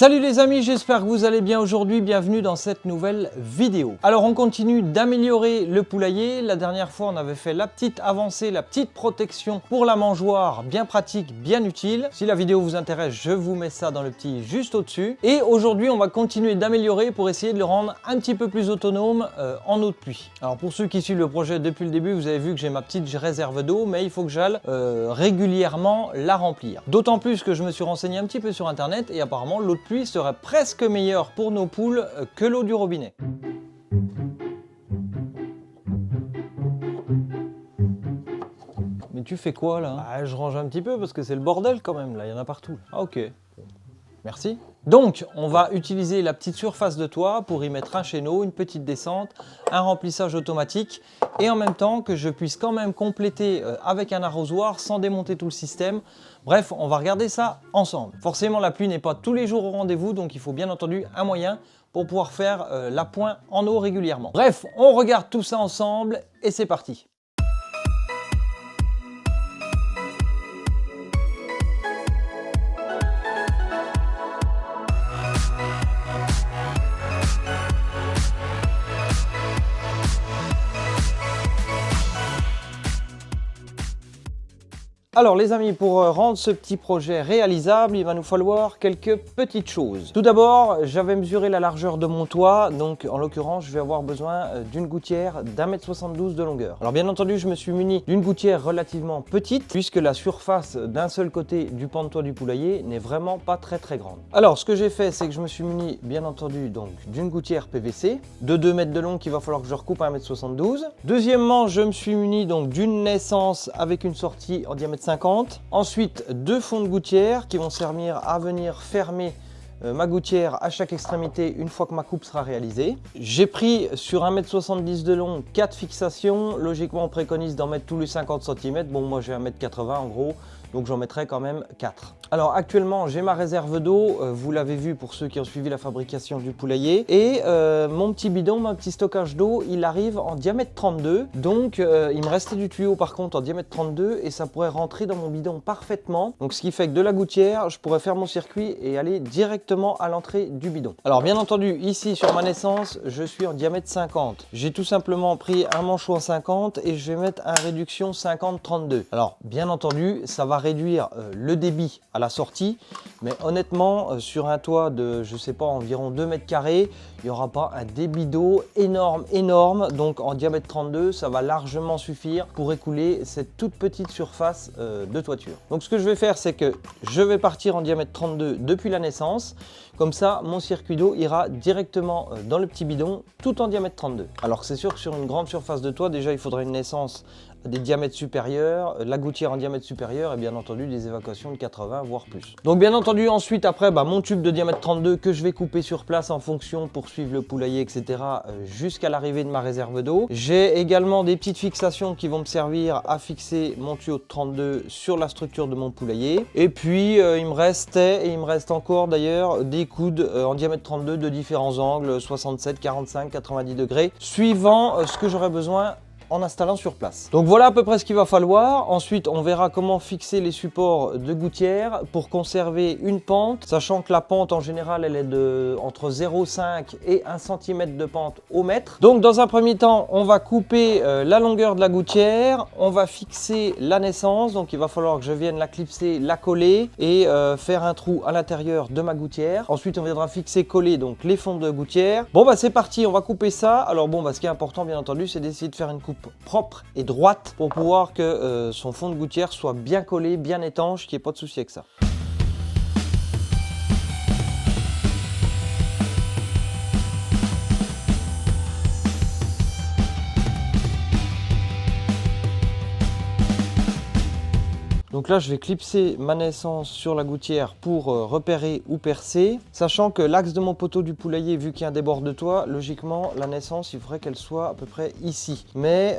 Salut les amis, j'espère que vous allez bien aujourd'hui, bienvenue dans cette nouvelle vidéo. Alors on continue d'améliorer le poulailler. La dernière fois on avait fait la petite avancée, la petite protection pour la mangeoire, bien pratique, bien utile. Si la vidéo vous intéresse, je vous mets ça dans le petit juste au-dessus. Et aujourd'hui on va continuer d'améliorer pour essayer de le rendre un petit peu plus autonome en eau de pluie. Alors pour ceux qui suivent le projet depuis le début, vous avez vu que j'ai ma petite réserve d'eau, mais il faut que j'aille régulièrement la remplir. D'autant plus que je me suis renseigné un petit peu sur internet et apparemment l'eau de pluie serait presque meilleure pour nos poules que l'eau du robinet. Mais tu fais quoi là? Ah, je range un petit peu parce que c'est le bordel quand même là, il y en a partout. Ah ok, merci. Donc on va utiliser la petite surface de toit pour y mettre un chéneau, une petite descente, un remplissage automatique et en même temps que je puisse quand même compléter avec un arrosoir sans démonter tout le système. Bref, on va regarder ça ensemble. Forcément la pluie n'est pas tous les jours au rendez-vous, donc il faut bien entendu un moyen pour pouvoir faire l'appoint en eau régulièrement. Bref, on regarde tout ça ensemble et c'est parti. Alors les amis, pour rendre ce petit projet réalisable, il va nous falloir quelques petites choses. Tout d'abord, j'avais mesuré la largeur de mon toit, donc en l'occurrence, je vais avoir besoin d'une gouttière d'1,72 m de longueur. Alors bien entendu, je me suis muni d'une gouttière relativement petite, puisque la surface d'un seul côté du pan de toit du poulailler n'est vraiment pas très grande. Alors ce que j'ai fait, c'est que je me suis muni bien entendu donc d'une gouttière PVC, de 2 mètres de long qu'il va falloir que je recoupe à 1,72 m. Deuxièmement, je me suis muni donc d'une naissance avec une sortie en diamètre 50. Ensuite, deux fonds de gouttière qui vont servir à venir fermer ma gouttière à chaque extrémité une fois que ma coupe sera réalisée. J'ai pris sur 1,70 m de long 4 fixations. Logiquement, on préconise d'en mettre tous les 50 cm. Bon, moi j'ai 1,80 m en gros, donc j'en mettrai quand même 4. Alors actuellement, j'ai ma réserve d'eau, vous l'avez vu pour ceux qui ont suivi la fabrication du poulailler. Et mon petit bidon, mon petit stockage d'eau, il arrive en diamètre 32. Donc il me restait du tuyau par contre en diamètre 32 et ça pourrait rentrer dans mon bidon parfaitement. Donc ce qui fait que de la gouttière, je pourrais faire mon circuit et aller directement à l'entrée du bidon. Alors bien entendu, ici sur ma naissance, je suis en diamètre 50. J'ai tout simplement pris un manchot en 50 et je vais mettre un réduction 50-32. Alors bien entendu, ça va réduire le débit à la sortie, mais honnêtement sur un toit de je sais pas environ 2 mètres carrés, il n'y aura pas un débit d'eau énorme, donc en diamètre 32 ça va largement suffire pour écouler cette toute petite surface de toiture. Donc ce que je vais faire, c'est que je vais partir en diamètre 32 depuis la naissance, comme ça mon circuit d'eau ira directement dans le petit bidon tout en diamètre 32. Alors c'est sûr que sur une grande surface de toit, déjà il faudrait une naissance des diamètres supérieurs, la gouttière en diamètre supérieur et bien entendu des évacuations de 80 voire plus. Donc bien entendu ensuite après mon tube de diamètre 32 que je vais couper sur place en fonction pour suivre le poulailler etc. Jusqu'à l'arrivée de ma réserve d'eau. J'ai également des petites fixations qui vont me servir à fixer mon tuyau de 32 sur la structure de mon poulailler. Et puis il me restait et il me reste encore d'ailleurs des coudes en diamètre 32 de différents angles, 67, 45, 90 degrés, suivant ce que j'aurai besoin en installant sur place. Donc voilà à peu près ce qu'il va falloir. Ensuite, on verra comment fixer les supports de gouttière pour conserver une pente, sachant que la pente en général, elle est de entre 0,5 et 1 cm de pente au mètre. Donc dans un premier temps, on va couper la longueur de la gouttière, on va fixer la naissance, donc il va falloir que je vienne la clipser, la coller et faire un trou à l'intérieur de ma gouttière. Ensuite, on viendra fixer, coller donc les fonds de gouttière. Bon c'est parti, on va couper ça. Alors ce qui est important bien entendu, c'est d'essayer de faire une coupe propre et droite pour pouvoir que son fond de gouttière soit bien collé, bien étanche, qu'il n'y ait pas de souci avec ça. Donc là, je vais clipser ma naissance sur la gouttière pour repérer ou percer, sachant que l'axe de mon poteau du poulailler, vu qu'il y a un débord de toit, logiquement, la naissance, il faudrait qu'elle soit à peu près ici. Mais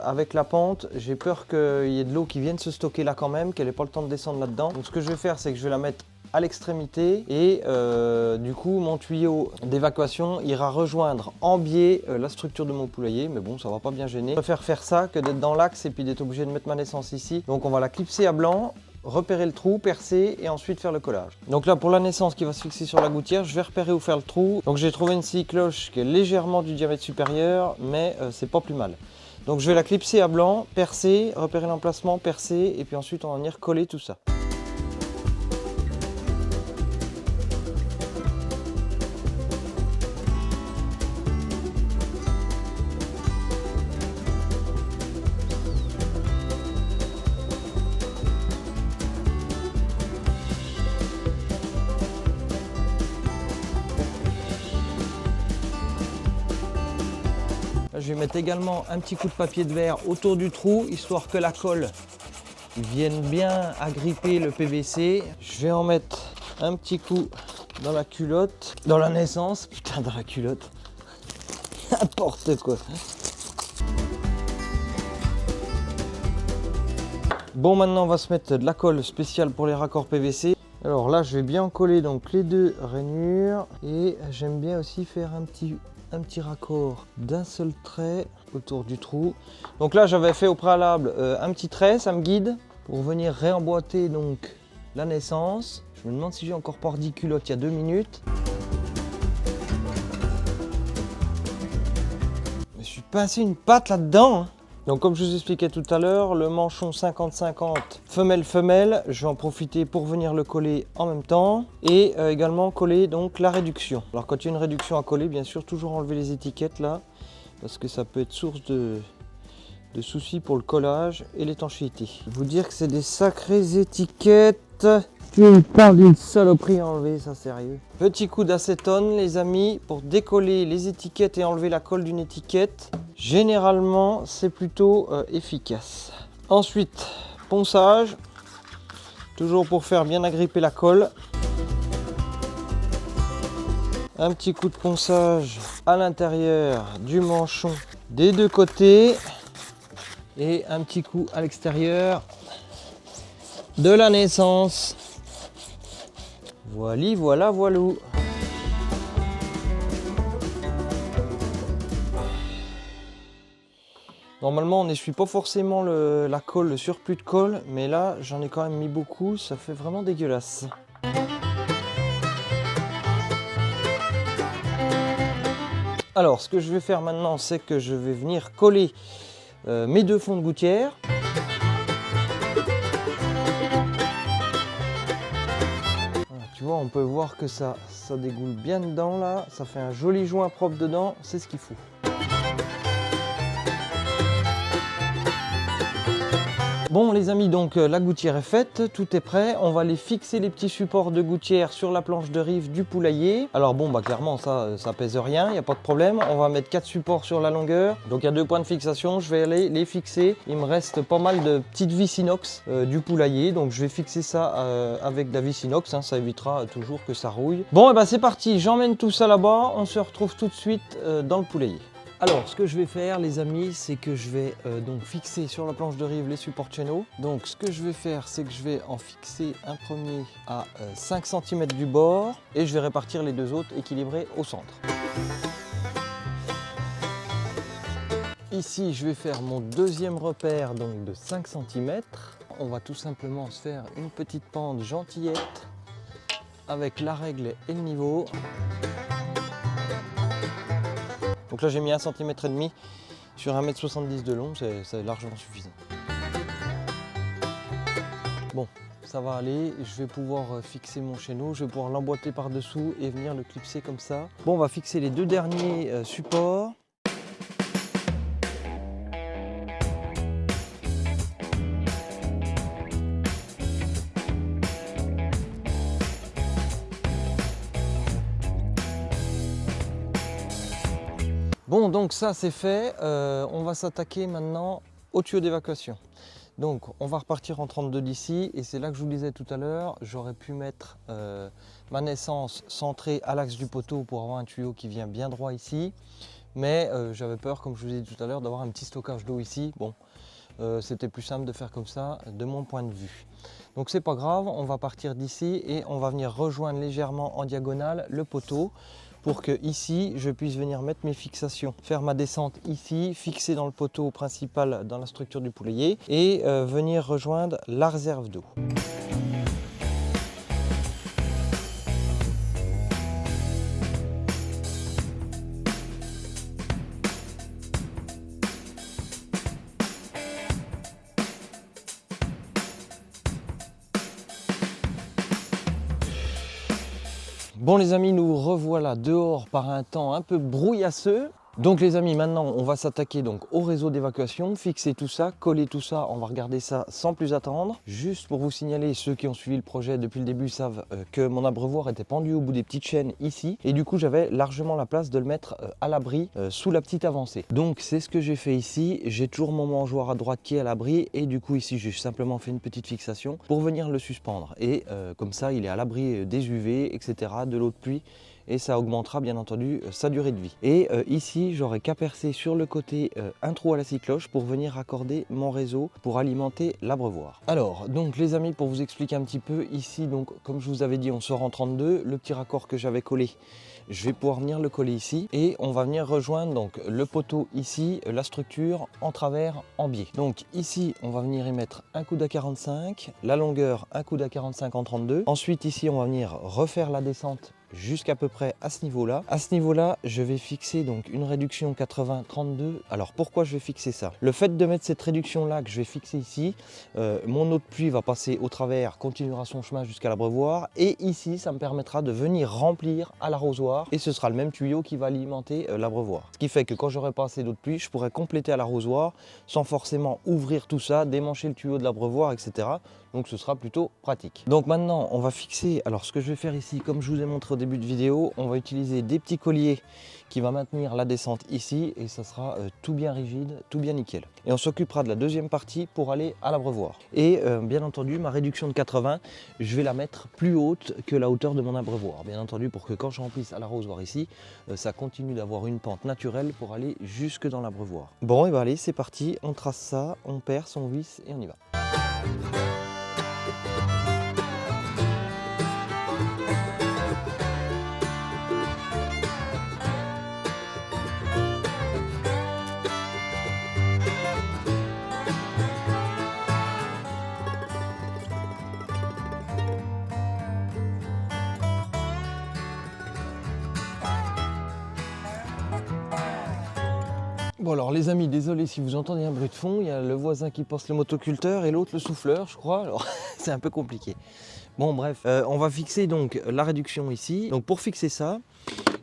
avec la pente, j'ai peur qu'il y ait de l'eau qui vienne se stocker là quand même, qu'elle n'ait pas le temps de descendre là-dedans. Donc ce que je vais faire, c'est que je vais la mettre à l'extrémité et du coup mon tuyau d'évacuation ira rejoindre en biais la structure de mon poulailler, mais bon ça va pas bien gêner. Je préfère faire ça que d'être dans l'axe et puis d'être obligé de mettre ma naissance ici. Donc on va la clipser à blanc repérer le trou, percer et ensuite faire le collage. Donc là pour la naissance qui va se fixer sur la gouttière, je vais repérer où faire le trou. Donc j'ai trouvé une scie cloche qui est légèrement du diamètre supérieur, mais c'est pas plus mal. Donc je vais la clipser à blanc, percer, repérer l'emplacement, percer et puis ensuite on va venir coller tout ça. Je vais mettre également un petit coup de papier de verre autour du trou, histoire que la colle vienne bien agripper le PVC. Je vais en mettre un petit coup dans la culotte, dans la naissance, putain dans la culotte, n'importe quoi. Bon, maintenant on va se mettre de la colle spéciale pour les raccords PVC. Alors là je vais bien coller donc les deux rainures et j'aime bien aussi faire un petit raccord d'un seul trait autour du trou. Donc là j'avais fait au préalable un petit trait, ça me guide pour venir réemboîter donc la naissance. Je me demande si j'ai encore pas redit culotte il y a 2 minutes. Je suis passé une patte là-dedans. Donc comme je vous expliquais tout à l'heure, le manchon 50-50 femelle-femelle, je vais en profiter pour venir le coller en même temps et également coller donc la réduction. Alors quand il y a une réduction à coller, bien sûr toujours enlever les étiquettes là, parce que ça peut être source de soucis pour le collage et l'étanchéité. Je vais vous dire que c'est des sacrées étiquettes. Tu me parles d'une saloperie à enlever, ça sérieux. Petit coup d'acétone les amis pour décoller les étiquettes et enlever la colle d'une étiquette. Généralement c'est plutôt efficace. Ensuite ponçage, toujours pour faire bien agripper la colle. Un petit coup de ponçage à l'intérieur du manchon des deux côtés et un petit coup à l'extérieur de la naissance. Voilà. Normalement on n'essuie pas forcément la colle, le surplus de colle, mais là j'en ai quand même mis beaucoup, ça fait vraiment dégueulasse. Alors ce que je vais faire maintenant, c'est que je vais venir coller mes deux fonds de gouttière. Voilà, tu vois, on peut voir que ça dégoule bien dedans là, ça fait un joli joint propre dedans, c'est ce qu'il faut. Bon les amis, donc la gouttière est faite, tout est prêt. On va aller fixer les petits supports de gouttière sur la planche de rive du poulailler. Alors bon, bah clairement ça pèse rien, il n'y a pas de problème. On va mettre 4 supports sur la longueur. Donc il y a 2 points de fixation, je vais aller les fixer. Il me reste pas mal de petites vis inox du poulailler. Donc je vais fixer ça avec de la vis inox, hein, ça évitera toujours que ça rouille. Bon et bah c'est parti, j'emmène tout ça là-bas. On se retrouve tout de suite dans le poulailler. Alors, ce que je vais faire, les amis, c'est que je vais donc fixer sur la planche de rive les supports chéneaux. Donc, ce que je vais faire, c'est que je vais en fixer un premier à 5 cm du bord et je vais répartir les deux autres équilibrés au centre. Ici, je vais faire mon deuxième repère donc de 5 cm. On va tout simplement se faire une petite pente gentillette avec la règle et le niveau. Donc là j'ai mis 1,5 cm sur 1,70 m de long, c'est largement suffisant. Bon, ça va aller, je vais pouvoir fixer mon chéneau, je vais pouvoir l'emboîter par dessous et venir le clipser comme ça. Bon, on va fixer les deux derniers supports. Bon, donc ça c'est fait, on va s'attaquer maintenant au tuyau d'évacuation. Donc on va repartir en 32 d'ici et c'est là que je vous disais tout à l'heure, j'aurais pu mettre ma naissance centrée à l'axe du poteau pour avoir un tuyau qui vient bien droit ici. Mais j'avais peur, comme je vous ai dit tout à l'heure, d'avoir un petit stockage d'eau ici. Bon, c'était plus simple de faire comme ça de mon point de vue. Donc c'est pas grave, on va partir d'ici et on va venir rejoindre légèrement en diagonale le poteau. pour que ici je puisse venir mettre mes fixations, faire ma descente ici, fixer dans le poteau principal dans la structure du poulailler et venir rejoindre la réserve d'eau. Bon les amis, nous revoilà dehors par un temps un peu brouillasseux. Donc les amis, maintenant on va s'attaquer donc au réseau d'évacuation, fixer tout ça, coller tout ça, on va regarder ça sans plus attendre. Juste pour vous signaler, ceux qui ont suivi le projet depuis le début savent que mon abreuvoir était pendu au bout des petites chaînes ici et du coup j'avais largement la place de le mettre à l'abri sous la petite avancée. Donc c'est ce que j'ai fait ici, j'ai toujours mon mangeoire à droite qui est à l'abri et du coup ici j'ai simplement fait une petite fixation pour venir le suspendre et comme ça il est à l'abri des UV, etc., de l'eau de pluie. Et ça augmentera bien entendu sa durée de vie. Et ici, j'aurai qu'à percer sur le côté un trou à la scie cloche pour venir raccorder mon réseau pour alimenter l'abreuvoir. Alors, donc les amis, pour vous expliquer un petit peu, ici, donc comme je vous avais dit, on sort en 32. Le petit raccord que j'avais collé, je vais pouvoir venir le coller ici et on va venir rejoindre donc le poteau ici, la structure en travers en biais. Donc ici, on va venir y mettre un coude à 45, la longueur un coude à 45 en 32. Ensuite ici, on va venir refaire la descente jusqu'à peu près à ce niveau-là. À ce niveau-là, je vais fixer donc une réduction 80-32. Alors pourquoi je vais fixer ça? Le fait de mettre cette réduction-là que je vais fixer ici, mon eau de pluie va passer au travers, continuera son chemin jusqu'à l'abreuvoir et ici, ça me permettra de venir remplir à l'arrosoir et ce sera le même tuyau qui va alimenter l'abreuvoir. Ce qui fait que quand j'aurai pas assez d'eau de pluie, je pourrai compléter à l'arrosoir sans forcément ouvrir tout ça, démancher le tuyau de l'abreuvoir, etc. Donc ce sera plutôt pratique. Donc maintenant, on va fixer, alors ce que je vais faire ici, comme je vous ai montré au début de vidéo, on va utiliser des petits colliers qui va maintenir la descente ici et ça sera tout bien rigide, tout bien nickel. Et on s'occupera de la deuxième partie pour aller à l'abreuvoir. Et bien entendu, ma réduction de 80, je vais la mettre plus haute que la hauteur de mon abreuvoir. Bien entendu, pour que quand je remplisse à l'arrosoir ici, ça continue d'avoir une pente naturelle pour aller jusque dans l'abreuvoir. Bon, et bien allez, c'est parti, on trace ça, on perce, on visse et on y va. Bon alors les amis, désolé si vous entendez un bruit de fond, il y a le voisin qui passe le motoculteur et l'autre le souffleur je crois, alors c'est un peu compliqué. Bon bref, on va fixer donc la réduction ici. Donc pour fixer ça,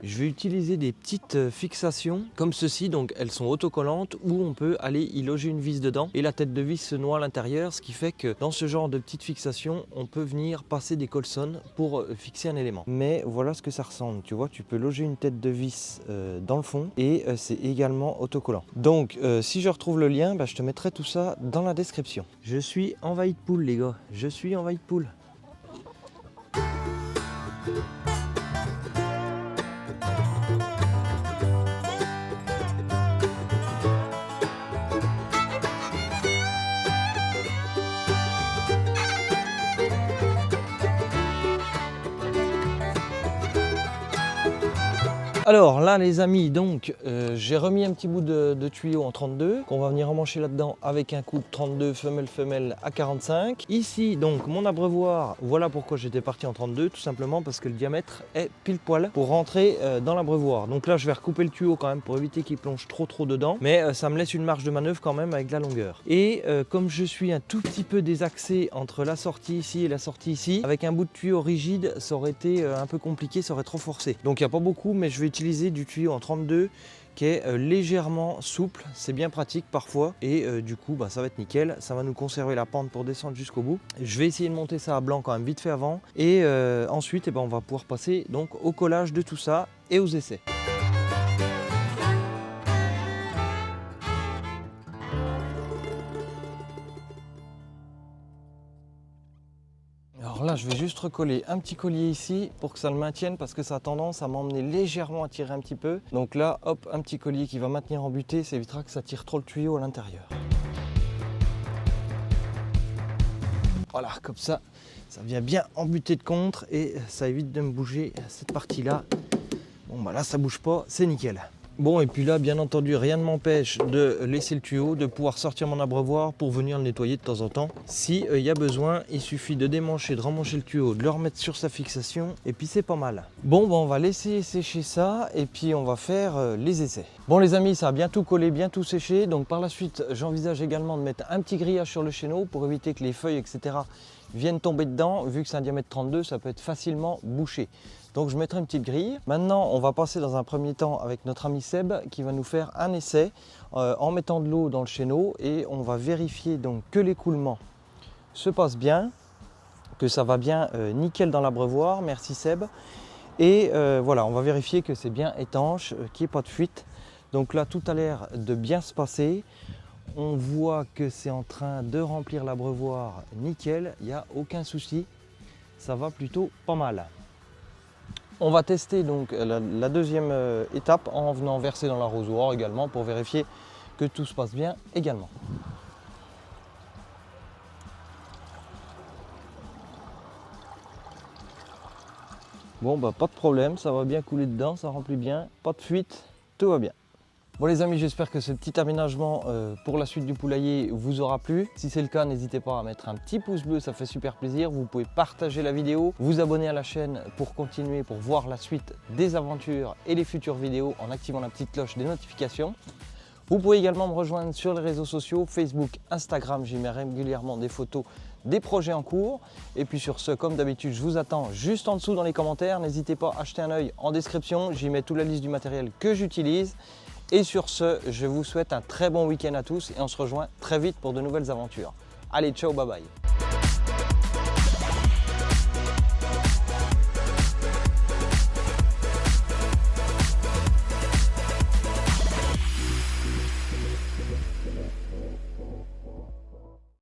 je vais utiliser des petites fixations comme ceci, donc elles sont autocollantes où on peut aller y loger une vis dedans et la tête de vis se noie à l'intérieur, ce qui fait que dans ce genre de petites fixations, on peut venir passer des colsonnes pour fixer un élément. Mais voilà ce que ça ressemble, tu vois, tu peux loger une tête de vis dans le fond et c'est également autocollant. Donc si je retrouve le lien, je te mettrai tout ça dans la description. Je suis envahi de poules les gars, je suis envahi de poules. Alors là les amis, donc j'ai remis un petit bout de tuyau en 32 qu'on va venir emmancher là-dedans avec un coup de 32 femelle à 45. Ici donc mon abreuvoir, voilà pourquoi j'étais parti en 32, tout simplement parce que le diamètre est pile poil pour rentrer dans l'abreuvoir. Donc là je vais recouper le tuyau quand même pour éviter qu'il plonge trop dedans, mais ça me laisse une marge de manœuvre quand même avec de la longueur. Et comme je suis un tout petit peu désaxé entre la sortie ici et la sortie ici, avec un bout de tuyau rigide, ça aurait été un peu compliqué, ça aurait trop forcé. Donc il n'y a pas beaucoup, mais je vais utiliser du tuyau en 32 qui est légèrement souple, c'est bien pratique parfois et du coup ça va être nickel, ça va nous conserver la pente pour descendre jusqu'au bout. Je vais essayer de monter ça à blanc quand même vite fait avant et ensuite on va pouvoir passer donc au collage de tout ça et aux essais. Alors là, je vais juste recoller un petit collier ici pour que ça le maintienne parce que ça a tendance à m'emmener légèrement à tirer un petit peu. Donc là, hop, un petit collier qui va maintenir en butée, ça évitera que ça tire trop le tuyau à l'intérieur. Voilà, comme ça vient bien embuter de contre et ça évite de me bouger cette partie-là Bon bah là ça bouge pas, c'est nickel. Bon, et puis là, bien entendu, rien ne m'empêche de laisser le tuyau, de pouvoir sortir mon abreuvoir pour venir le nettoyer de temps en temps. Si y a besoin, il suffit de démancher, de remmancher le tuyau, de le remettre sur sa fixation, et puis c'est pas mal. Bon, bah, on va laisser sécher ça, et puis on va faire les essais. Bon les amis, ça a bien tout collé, bien tout séché, donc par la suite, j'envisage également de mettre un petit grillage sur le chéneau pour éviter que les feuilles, etc. viennent tomber dedans. Vu que c'est un diamètre 32, ça peut être facilement bouché. Donc je mettrai une petite grille. Maintenant, on va passer dans un premier temps avec notre ami Seb qui va nous faire un essai en mettant de l'eau dans le chéneau et on va vérifier donc que l'écoulement se passe bien, que ça va bien nickel dans l'abreuvoir. Merci Seb. Et voilà, on va vérifier que c'est bien étanche, qu'il n'y ait pas de fuite. Donc là, tout a l'air de bien se passer. On voit que c'est en train de remplir l'abreuvoir nickel, il n'y a aucun souci. Ça va plutôt pas mal. On va tester donc la deuxième étape en venant verser dans l'arrosoir également pour vérifier que tout se passe bien également. Bon bah pas de problème, ça va bien couler dedans, ça remplit bien, pas de fuite, tout va bien. Bon les amis, j'espère que ce petit aménagement pour la suite du poulailler vous aura plu. Si c'est le cas, n'hésitez pas à mettre un petit pouce bleu, ça fait super plaisir. Vous pouvez partager la vidéo, vous abonner à la chaîne pour continuer, pour voir la suite des aventures et les futures vidéos en activant la petite cloche des notifications. Vous pouvez également me rejoindre sur les réseaux sociaux, Facebook, Instagram, j'y mets régulièrement des photos des projets en cours. Et puis sur ce, comme d'habitude, je vous attends juste en dessous dans les commentaires. N'hésitez pas à jeter un œil en description, j'y mets toute la liste du matériel que j'utilise. Et sur ce, je vous souhaite un très bon week-end à tous et on se rejoint très vite pour de nouvelles aventures. Allez, ciao, bye bye.